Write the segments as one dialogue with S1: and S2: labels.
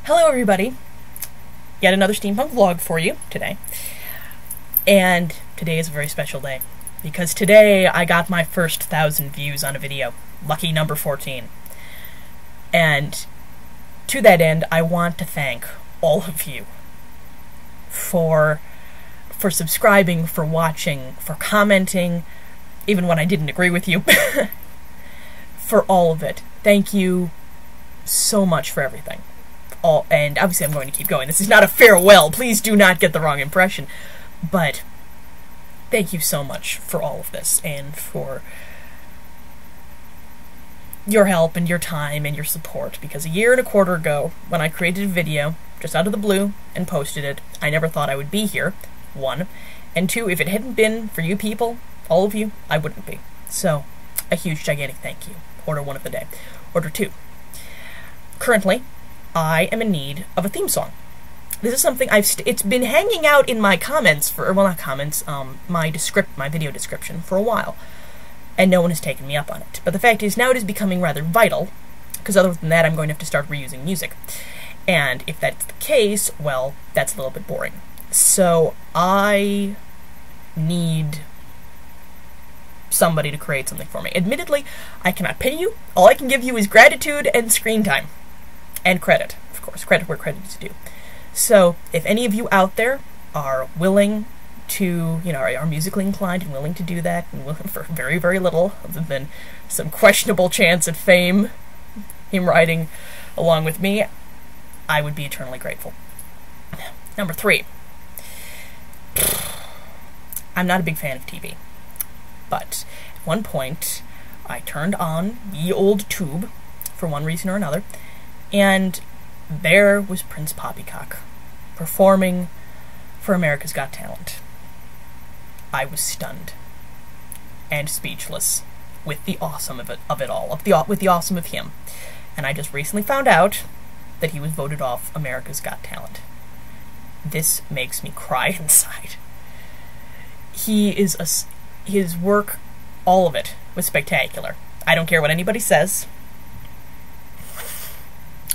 S1: Hello everybody, yet another Steampunk vlog for you today, and today is a very special day, because today I got my first 1,000 views on a video, lucky number 14, and to that end I want to thank all of you for subscribing, for watching, for commenting, even when I didn't agree with you, for all of it. Thank you so much for everything. And obviously I'm going to keep going. This is not a farewell, please do not get the wrong impression. But thank you so much for all of this, and for your help and your time and your support, because a year and a quarter ago, when I created a video, just out of the blue, and posted it, I never thought I would be here, one. And two, if it hadn't been for you people, all of you, I wouldn't be. So, a huge, gigantic thank you. Order one of the day. Order two. Currently, I am in need of a theme song. This is something it's been hanging out in my comments for, well, not comments, my video description for a while, and no one has taken me up on it. But the fact is, now it is becoming rather vital, because other than that, I'm going to have to start reusing music. And if that's the case, well, that's a little bit boring. So, I need somebody to create something for me. Admittedly, I cannot pay you. All I can give you is gratitude and screen time. And credit, of course. Credit where credit is due. So, if any of you out there are willing to, are musically inclined and willing to do that, and willing for very, very little, other than some questionable chance at fame, him writing along with me, I would be eternally grateful. Number 3. I'm not a big fan of TV. But, at one point, I turned on the old tube, for one reason or another, and there was Prince Poppycock, performing for America's Got Talent. I was stunned and speechless with the awesome of it all, with the awesome of him. And I just recently found out that he was voted off America's Got Talent. This makes me cry inside. His work, all of it, was spectacular. I don't care what anybody says.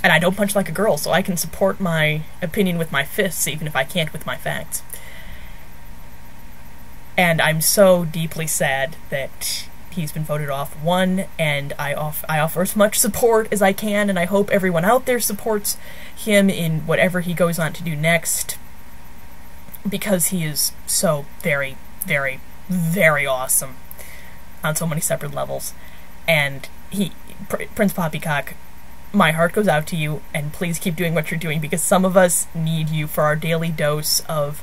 S1: And I don't punch like a girl, so I can support my opinion with my fists, even if I can't with my facts. And I'm so deeply sad that he's been voted off, one, and I offer as much support as I can, and I hope everyone out there supports him in whatever he goes on to do next, because he is so very, very, very awesome on so many separate levels. And Prince Poppycock, my heart goes out to you, and please keep doing what you're doing, because some of us need you for our daily dose of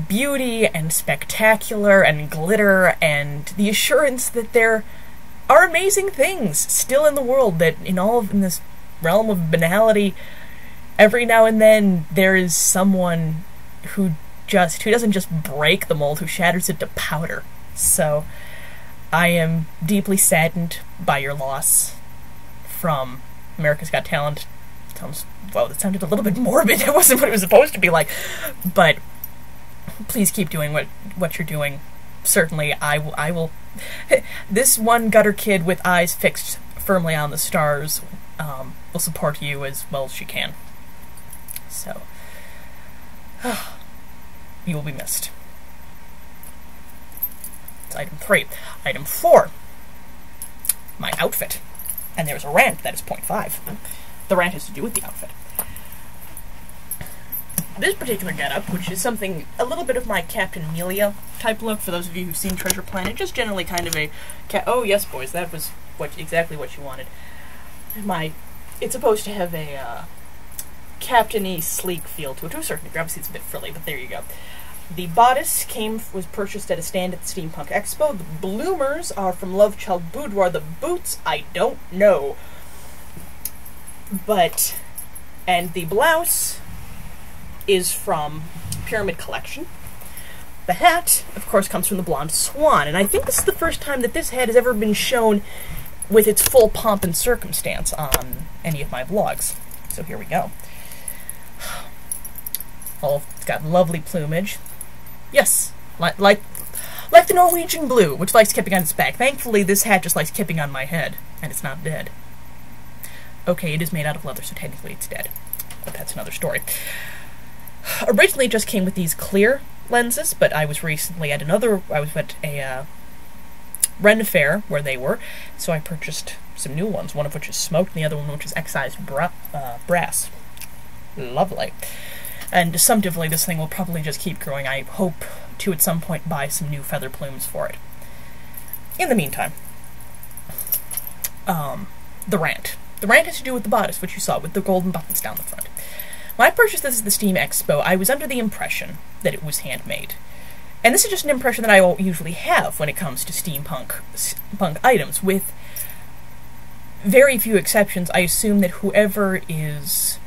S1: beauty and spectacular and glitter and the assurance that there are amazing things still in the world, that in this realm of banality, every now and then there is someone who doesn't just break the mold, who shatters it to powder. So I am deeply saddened by your loss from America's Got Talent. Well, that sounded a little bit morbid. It wasn't what it was supposed to be like. But please keep doing what you're doing. Certainly, I will. This one gutter kid with eyes fixed firmly on the stars will support you as well as she can. So, you will be missed. That's item 3. Item 4. My outfit. And there's a rant that is point 5. The rant has to do with the outfit. This particular getup, which is something, a little bit of my Captain Amelia type look, for those of you who've seen Treasure Planet, just generally kind of a, oh yes boys, that was exactly what you wanted. It's supposed to have a captain-y sleek feel to it, to a certain degree. Obviously it's a bit frilly, but there you go. The bodice was purchased at a stand at the Steampunk Expo. The bloomers are from Love Child Boudoir. The boots, I don't know. And the blouse is from Pyramid Collection. The hat, of course, comes from the Blonde Swan, and I think this is the first time that this hat has ever been shown with its full pomp and circumstance on any of my vlogs. So here we go. Oh, it's got lovely plumage. Yes, like the Norwegian blue, which likes kipping on its back. Thankfully, this hat just likes kipping on my head, and it's not dead. Okay, it is made out of leather, so technically it's dead. but that's another story. Originally it just came with these clear lenses, but I was recently at a Ren fair where they were, so I purchased some new ones, one of which is smoked, and the other one which is excised brass. Lovely. And assumptively, this thing will probably just keep growing. I hope to, at some point, buy some new feather plumes for it. In the meantime, the rant. The rant has to do with the bodice, which you saw, with the golden buttons down the front. When I purchased this at the Steam Expo, I was under the impression that it was handmade. And this is just an impression that I usually have when it comes to steampunk items. With very few exceptions, I assume that whoever is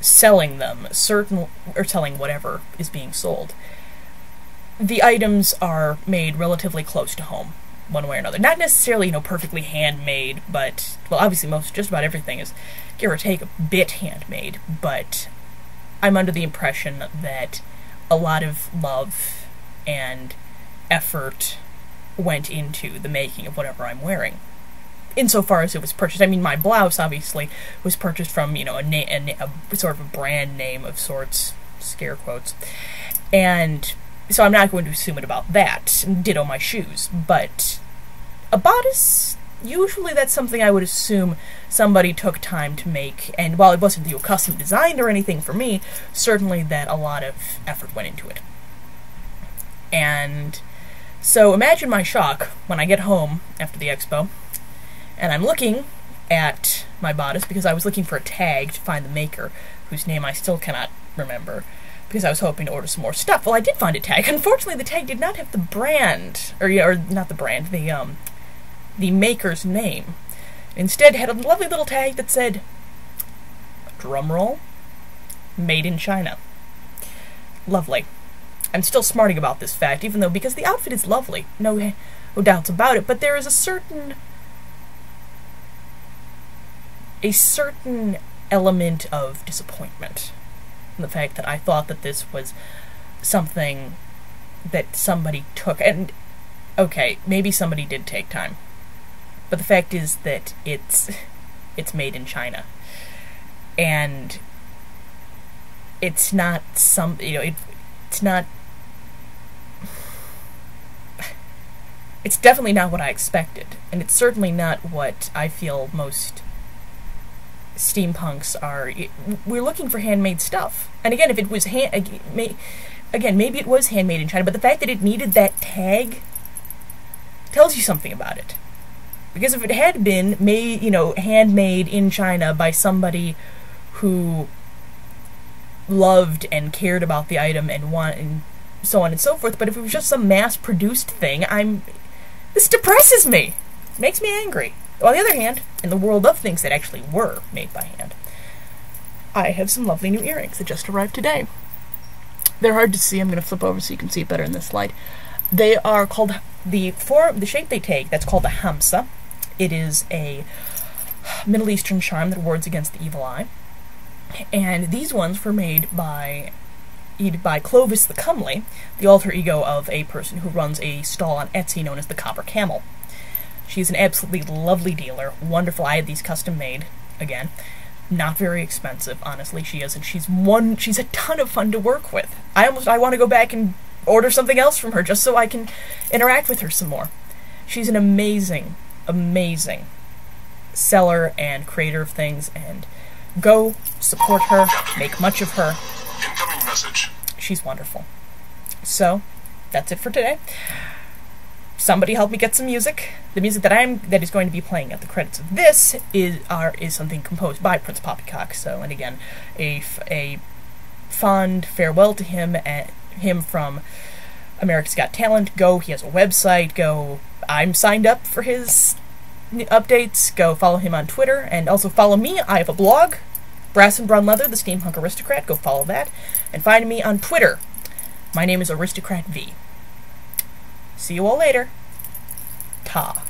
S1: selling them, or selling whatever is being sold, the items are made relatively close to home, one way or another. Not necessarily, perfectly handmade, but, well, obviously just about everything is, give or take, a bit handmade, but I'm under the impression that a lot of love and effort went into the making of whatever I'm wearing, insofar as it was purchased. I mean, my blouse, obviously, was purchased from, a sort of a brand name of sorts, scare quotes, and so I'm not going to assume it about that. Ditto my shoes, but a bodice, usually that's something I would assume somebody took time to make, and while it wasn't custom designed or anything for me, certainly that a lot of effort went into it. And so imagine my shock when I get home after the expo, and I'm looking at my bodice because I was looking for a tag to find the maker, whose name I still cannot remember, because I was hoping to order some more stuff. Well, I did find a tag. Unfortunately, the tag did not have the brand, or not the brand, the maker's name. Instead, it had a lovely little tag that said, drumroll, made in China. Lovely. I'm still smarting about this fact, even though, because the outfit is lovely, no doubts about it, but there is a certain element of disappointment in the fact that I thought that this was something that somebody took, and, okay, maybe somebody did take time, but the fact is that it's made in China, and it's not it's definitely not what I expected, and it's certainly not what I feel most steampunks are. We're looking for handmade stuff, and again, if it was maybe it was handmade in China, but the fact that it needed that tag tells you something about it. Because if it had been made, handmade in China by somebody who loved and cared about the item and so on and so forth, but if it was just some mass-produced thing, this depresses me. Makes me angry. On the other hand, in the world of things that actually were made by hand, I have some lovely new earrings that just arrived today. They're hard to see. I'm going to flip over so you can see it better in this light. They are called, the shape they take, that's called a hamsa. It is a Middle Eastern charm that wards against the evil eye. And these ones were made by Clovis the Comely, the alter ego of a person who runs a stall on Etsy known as the Copper Camel. She's an absolutely lovely dealer, wonderful. I had these custom made, again. Not very expensive, honestly, she is, and she's a ton of fun to work with. I want to go back and order something else from her just so I can interact with her some more. She's an amazing, amazing seller and creator of things, and go support her, make much of her.
S2: Incoming message.
S1: She's wonderful. So, that's it for today. Somebody help me get some music. The music that is going to be playing at the credits of this is something composed by Prince Poppycock. So, and again, a fond farewell to him from America's Got Talent. Go, he has a website. Go, I'm signed up for his updates. Go follow him on Twitter, and also follow me. I have a blog, Brass and Brown Leather, the Steampunk Aristocrat. Go follow that, and find me on Twitter. My name is Aristocrat V. See you all later. Ta.